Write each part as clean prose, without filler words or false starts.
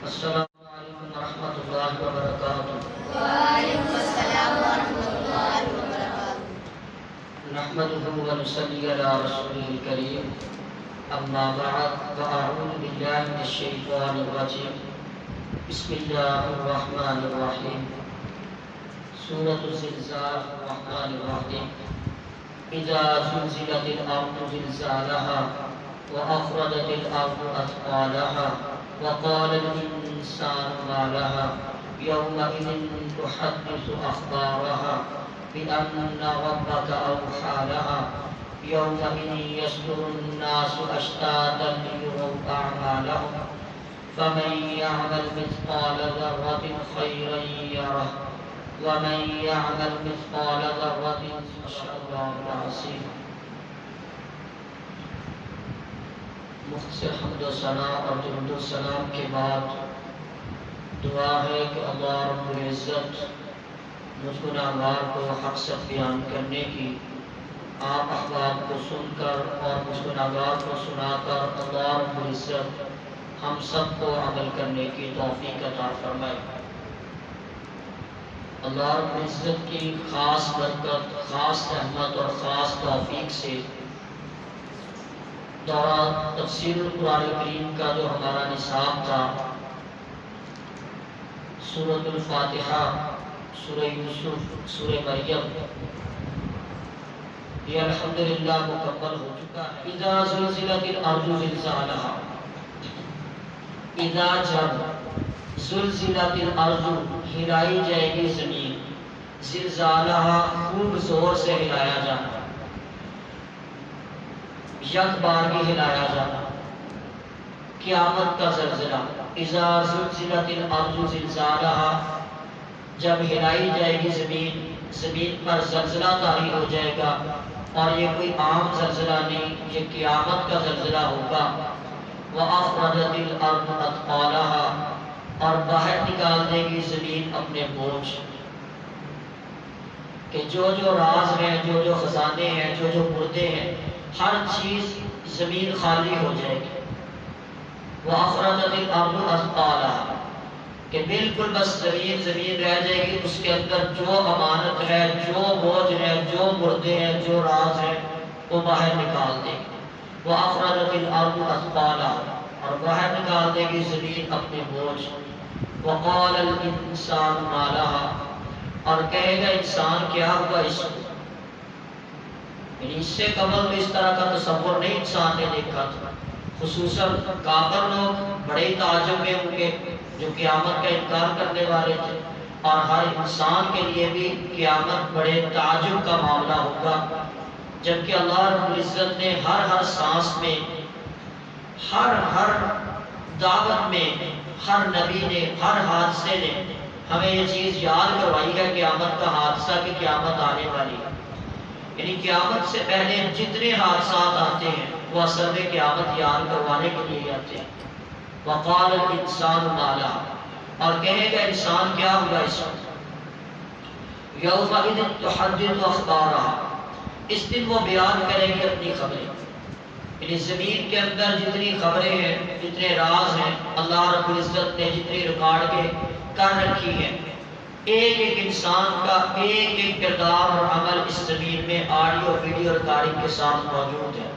السلام علیکم ورحمۃ اللہ وبرکاتہ۔ وعلیکم السلام ورحمۃ اللہ وبرکاتہ۔ نحمده ونصلی علی رسولہ الکریم، اما بعد فاعوذ باللہ من الشیطان الرجیم، بسم اللہ الرحمن الرحیم۔ سورۃ الزلزال الرحمن الرحیم۔ اذا زلزلت الارض زلزالها واخرجت الارض اثقالها وقال الإنسان ما لها يومئذ تحدث أخبارها بأن ربك أوحى لها يومئذ يصدر الناس أشتاتا ليروا أعمالهم فمن يعمل مثقال ذرة خيرا يره ومن يعمل مثقال ذرة شرا يره۔ مختصر حمد و ثنا اور درود و سلام کے بعد دعا ہے کہ اللہ رب العزت مجھ گناہگار کو حق سچ بیان کرنے کی، آپ احباب کو سن کر اور مجھ گناہگار کو سنا کر اللہ رب العزت ہم سب کو عمل کرنے کی توفیق عطا فرمائے۔ اللہ رب العزت کی خاص برکت، خاص رحمت اور خاص توفیق سے دورہ تفسیر القرآن الکریم کا جو ہمارا نصاب تھا، سورۃ الفاتحہ، سورہ یوسف، سورہ مریم، یہ الحمدللہ مکمل ہو چکا ہے۔ اذا زلزلت الارض زلزالها، اذا جب زلزلت الارض ہلائی جائے گی زمین، زلزالها خوب زور سے ہلایا جانا، یک بار بھی ہلایا جانا، قیامت کا زلزلہ۔ اذا زلزلت الارض زلزالها، جب ہلائی جائے گی زمین، زمین پر زلزلہ طاری ہو جائے گا، اور یہ کوئی عام زلزلہ نہیں، یہ قیامت کا زلزلہ ہوگا۔ وَأَخْرَجَتِ الْأَرْضُ أَثْقَالَهَا، اور باہر نکال دے گی زمین اپنے بوجھ، کہ جو جو راز ہیں، جو جو خزانے ہیں، جو جو مردے ہیں، ہر چیز زمین خالی ہو جائے گی۔ وَأَخْرَجَتِ الْأَرْضُ أَثْقَالَهَا، کہ بالکل بس زمین رہ جائے گی، اس کے اندر جو امانت ہے، جو بوجھ ہے، جو مردے ہیں، جو راز ہیں، وہ باہر نکال دے گی۔ وَأَخْرَجَتِ الْأَرْضُ أَثْقَالَهَا، اور باہر نکال دے گی زمین اپنے بوجھ۔ وَقَالَ الْإِنسَانُ مَا لَهَا، اور کہے گا انسان کیا ہوا اس کو، یعنی اس سے قبل تو اس طرح کا تصور نہیں انسان نے دیکھا تھا۔ خصوصاً کافر لوگ بڑے تعجب میں ہوں گے جو قیامت کا انکار کرنے والے تھے، اور ہر انسان کے لیے بھی قیامت بڑے تعجب کا معاملہ ہوگا، جبکہ اللہ رب العزت نے ہر سانس میں، ہر دعوت میں، ہر نبی نے، ہر حادثے نے ہمیں یہ چیز یاد کروائی ہے قیامت کا حادثہ، کہ قیامت آنے والی ہے۔ یعنی قیامت سے پہلے جتنے حادثات آتے ہیں وہ اصل میں قیامت یاد کروانے کے لیے آتے ہیں۔ وَقَالَ الْإِنسَانُ مَا لَهَا، اور کہے گا انسان کیا ہوا اس وقت۔ يَوْمَئِذٍ تُحَدِّثُ أَخْبَارَهَا، اس دن وہ بیان کرے گی اپنی خبریں، یعنی زمین کے اندر جتنی خبریں ہیں، جتنے راز ہیں، اللہ رب العزت نے جتنی ریکارڈ کے کر رکھی ہے، ایک ایک انسان کا ایک ایک کردار اور عمل اس زمین میں آڈیو ویڈیو ریکارڈنگ کے ساتھ موجود ہے۔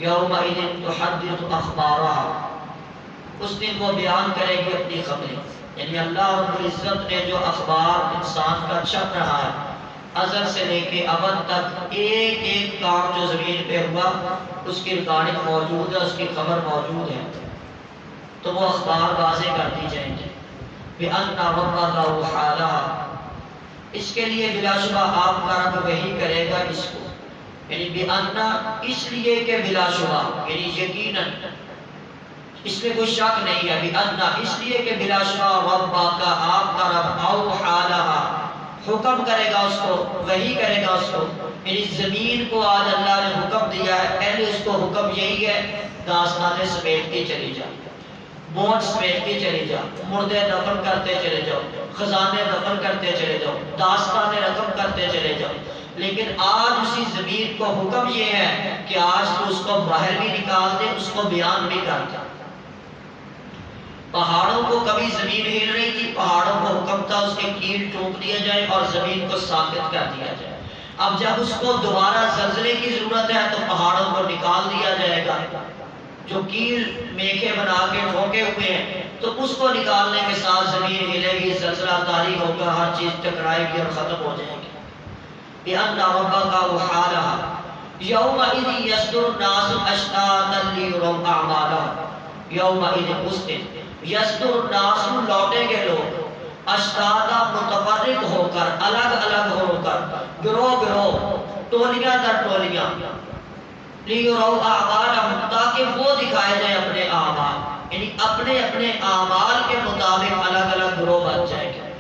یومئذ تحدث اخبارها، اس دن وہ بیان کرے گی اپنی خبریں، یعنی اللہ رب العزت نے جو اخبار انسان کا چھپ رہا ہے ازل سے لے کے ابد تک، ایک ایک کام جو زمین پہ ہوا اس کی ریکارڈنگ موجود ہے، اس کی خبر موجود ہے، تو وہ اخبار واضح کر دی جائیں گے۔ بِأَنَّ رَبَّكَ أَوْحَىٰ لَهَا، اس کے لیے بلا شبہ آپ کا رب وحی کرے گا اس کو، یعنی بِأَنَّ اس لیے کہ بلا شبہ، یعنی یقیناً اس میں کوئی شک نہیں ہے، بِأَنَّ اس لیے کہ بلا شبہ رَبَّكَ آپ کا رب أَوْحَىٰ لَهَا حکم کرے گا اس کو، وحی کرے گا اس کو، یعنی زمین کو آج اللہ نے حکم دیا ہے، پہلے اس کو حکم یہی ہے داستانیں سمیٹتی چلی جا، بوجھ سمیٹتے چلے جاؤ، مردے دفن کرتے چلے جاؤ، خزانے دفن کرتے چلے جاؤ، داستانیں رقم کرتے چلے جاؤ، لیکن آج اسی زمین کو حکم یہ ہے کہ آج تو اس کو باہر بھی نکال دے، اس کو بیان بھی کر دے۔ پہاڑوں کو کبھی زمین ہل رہی تھی، پہاڑوں کو حکم تھا اس کے کیل ٹوک دیا جائے اور زمین کو ثابت کر دیا جائے۔ اب جب اس کو دوبارہ زلزلے کی ضرورت ہے تو پہاڑوں کو نکال دیا جائے گا، جو کیل میخے بنا کے ٹھوکے ہوئے ہیں تو اس کو نکالنے کے ساتھ زمین ہلے گی، زلزلہ طاری ہوگا، ہر چیز ٹکرائے گی اور ختم ہو جائے گی۔ بِأَنَّ رَبَّكَ وَحَالَهَا يَوْمَئِذٍ يَصْدُرُ النَّاسُ أَشْتَاتًا لِيُرَوْا أَعْمَالَهُمْ یومئذ اس دن یصدر الناس لوٹیں گے لوگ اشتاتا متفرق ہو کر، الگ الگ ہو کر، گروہ گروہ، ٹولیاں در ٹولیاں، لیروا اعمالہم تاکہ وہ دکھائے جائیں اپنے اعمال، یعنی اپنے اپنے اعمال کے مطابق الگ الگ گروہ بن جائیں گے۔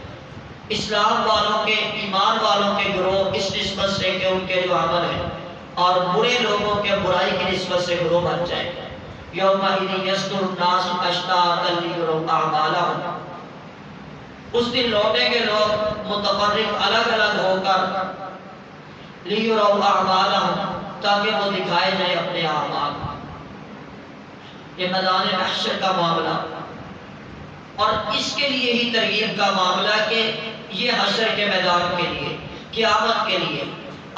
اسلام والوں کے، ایمان والوں کے گروہ اس نسبت سے کہ ان کے جو عمل ہیں، اور برے لوگوں کے برائی کی نسبت سے گروہ بن جائیں گے۔ یومئذ یصدر الناس اشتاتا لیروا اعمالہم، اس دن لوٹیں گے لوگ متفرق الگ الگ ہو کر، لیروا اعمالہم تاکہ وہ دکھائے جائیں اپنے اعمال۔ یہ میدان محشر کا معاملہ، اور اس کے لیے ہی ترغیب کا معاملہ کہ یہ حشر کے میدان کے لیے، قیامت کے لیے،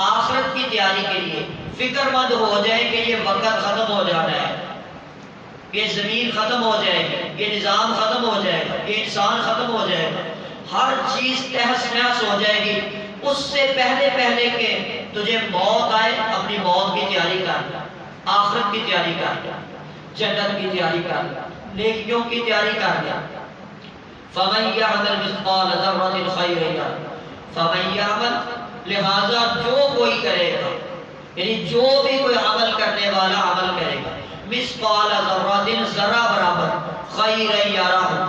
آخرت کی تیاری کے لیے فکر مند ہو جائے کہ یہ وقت ختم ہو جانا ہے، یہ زمین ختم ہو جائے گی، یہ نظام ختم ہو جائے گا، یہ انسان ختم ہو جائے گا، ہر چیز تہس نہس ہو جائے گی۔ اس سے پہلے پہلے کہ تجھے موت آئے اپنی موت کی تیاری کر لیا، آخرت کی تیاری کر لیا، جنت کی تیاری کر لیا، نیکیوں کی تیاری کر لیا۔ فَمَن يَعْمَلْ مِثْقَالَ ذَرَّةٍ خَيْرًا يَرَهُ فَمَن يَعْمَلْ، لہذا جو کوئی کرے گا، یعنی جو بھی کوئی عمل کرنے والا عمل کرے گا، مثقال ذرۃ، ذرہ برابر، خیرا یارہ،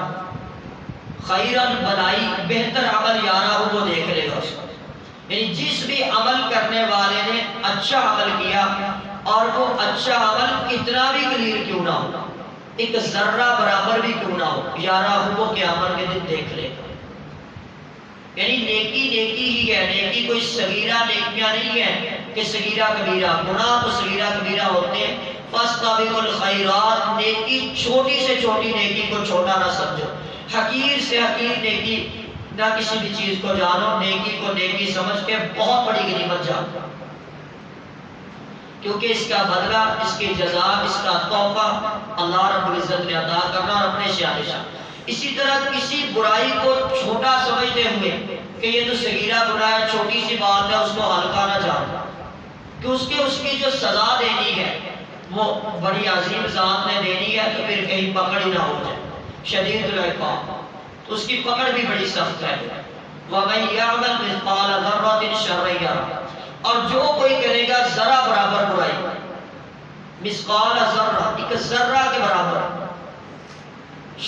خیرن بلائی بہتر عمل یارہ وہ دیکھ لے گا اس کو، یعنی جس بھی عمل کرنے والے نے اچھا عمل کیا اور وہ اچھا عمل کتنا بھی کلیئر کیوں نہ ہو، ایک ذرہ برابر بھی کیوں نہ ہو، یارہ وہ قیامت کے دن دیکھ لے گا۔ یعنی نیکی نیکی ہی ہے، نیکی کوئی صغیرہ نیکیاں نہیں ہے کہ صغیرہ کبیرہ، گناہ تو صغیرہ کبیرہ ہوتے ہیں۔ فاستبقوا الخیرات، نیکی چھوٹی سے چھوٹی نیکی کو چھوٹا نہ سمجھو، حقیر سے حقیر نیکی نہ کسی بھی چیز کو جانو، نیکی کو نیکی سمجھ کے بہت بڑی غنیمت جانو، کیونکہ اس کا بدلہ، اس کی جزا، اس کا تحفہ اللہ رب العزت نے عطا کرنا اور اپنے شان شان۔ اسی طرح کسی برائی کو چھوٹا سمجھتے ہوئے کہ یہ تو صغیرہ گناہ ہے، چھوٹی سی بات ہے، اس کو ہلکا نہ جانو، کہ اس کی جو سزا دینی ہے وہ بڑی عظیم ذات نے دینی ہے، تو پھر کہیں پکڑ ہی نہ ہو جائے، شدید العقاب، تو اس کی پکڑ بھی بڑی سخت ہے۔ وَمَن يَعْمَلْ مِثْقَالَ ذَرَّةٍ شَرًّا يَرَهُ، اور جو کوئی کرے گا ذرہ برابر برائی، مثقال ذرہ، ایک ذرہ کے برابر،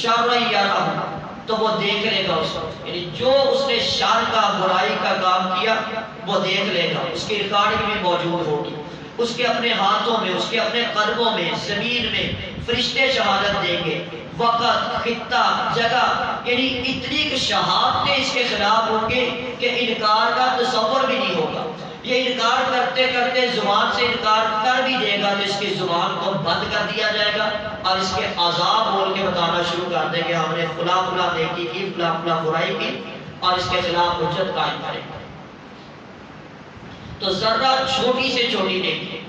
شَرًّا يَرَهُ، تو وہ دیکھ لے گا اس کو، یعنی جو اس نے شر کا، برائی کا کام کیا وہ دیکھ لے گا، اس کی ریکارڈنگ بھی موجود ہوگی، اس کے اپنے ہاتھوں میں، اس کے اپنے قدموں میں، زمین میں فرشتے شہادت دیں گے، وقت، خطہ، جگہ، یعنی اتنی شہادتیں اس کے خلاف ہوں گے کہ انکار کا تصور بھی نہیں ہوگا۔ یہ انکار کرتے کرتے زبان سے انکار کر بھی دے گا تو اس کی زبان کو بند کر دیا جائے گا اور اس کے عذاب بول کے بتانا شروع کر دیں گے ہم نے فلاں فلاں نیکی کی، فلاں فلاں برائی کی، اور اس کے خلاف حجت قائم کرے گا۔ تو ذرہ چھوٹی سے چھوٹی نیکی،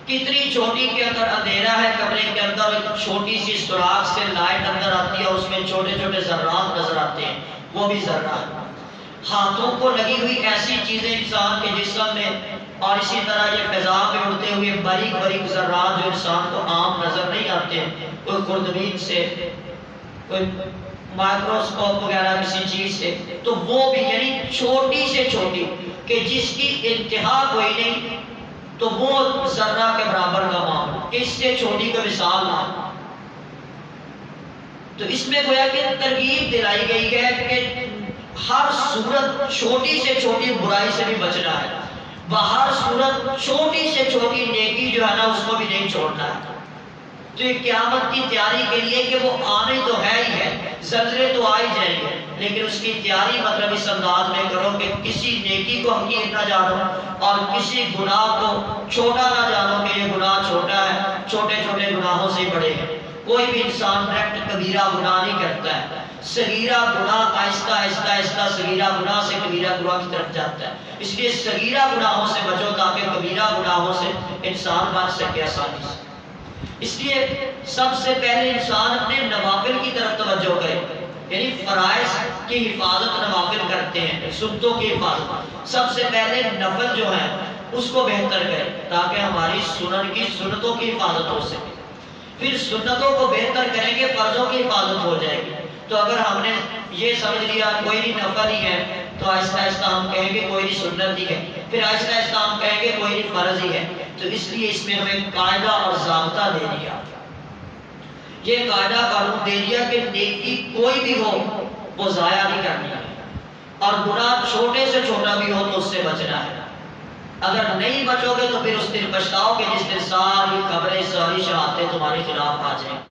کتنی چھوٹی کہ اگر اندھیرا ہے کمرے کے اندر، ایک چھوٹی سی سوراخ سے لائٹ اندر آتی ہے، اس میں چھوٹے چھوٹے ذرات نظر آتے ہیں، وہ بھی ذرہ ہے۔ ہاتھوں کو لگی ہوئی ایسی چیزیں انسان کے جسم میں، اور اسی طرح یہ فضا میں اڑتے ہوئے باریک باریک ذرات جو انسان کو عام نظر نہیں آتے، کوئی خوردبین سے، کوئی مائکروسکوپ وغیرہ کسی چیز سے، تو وہ بھی یعنی چھوٹی سے چھوٹی کہ جس کی انتہا کوئی نہیں، تو وہ ذرہ کے برابر کا معاملہ، اس سے چھوٹی کو مثال نہ۔ تو اس میں گویا کہ ترغیب دلائی گئی ہے کہ ہر صورت چھوٹی سے چھوٹی برائی سے بھی بچنا ہے، ہر صورت چھوٹی سے چھوٹی نیکی جو ہے نا اس کو بھی نہیں چھوڑنا ہے۔ تو یہ قیامت کی تیاری کے لیے کہ وہ آنے تو ہے ہی ہے، زلزلے تو آ ہی جائیں گے، لیکن اس کی تیاری مطلب اس انداز میں کرو کہ کسی نیکی کو حقیر نہ جانو اور کسی گناہ کو چھوٹا نہ جانو کہ یہ گناہ چھوٹا ہے، چھوٹے چھوٹے گناہوں سے بڑے ہیں۔ کوئی بھی انسان ڈائریکٹ کبیرہ گناہ نہیں کرتا ہے، صغیرہ گناہ آہستہ آہستہ آہستہ صغیرہ گناہ سے کبیرہ گناہ کی طرف جاتا ہے۔ اس لیے صغیرہ گناہوں سے بچو تاکہ کبیرہ گناہوں سے انسان بچ سکے آسانی سے۔ اس لیے سب سے پہلے انسان اپنے نوافل کی طرف توجہ کرے، یعنی فرائض کی حفاظت نوافل کرتے ہیں، سنتوں کی حفاظت، سب سے پہلے نفل جو ہے اس کو بہتر کرے تاکہ ہماری سنتوں کی حفاظت ہو سکے۔ پھر سنتوں کو بہتر کریں گے، فرضوں کی حفاظت ہو جائے گی۔ تو اگر ہم نے یہ سمجھ لیا کوئی نہیں نفل ہی ہے تو آہستہ آہستہ ہم کہیں گے کوئی نہیں سنت ہی ہے، پھر آہستہ آہستہ ہم کہیں گے کوئی نہیں فرض ہی ہے۔ تو اس لیے اس میں ہمیں قاعدہ اور ضابطہ دے دیا، یہ قاعدہ قانون دے دیا کہ نیکی کوئی بھی ہو وہ ضائع نہیں کرنی ہے، اور گناہ چھوٹے سے چھوٹا بھی ہو تو اس سے بچنا ہے۔ اگر نہیں بچو گے تو پھر اس دن پچھتاؤ کہ جس دن ساری خبریں ساری شہادتیں تمہارے خلاف آ جائیں۔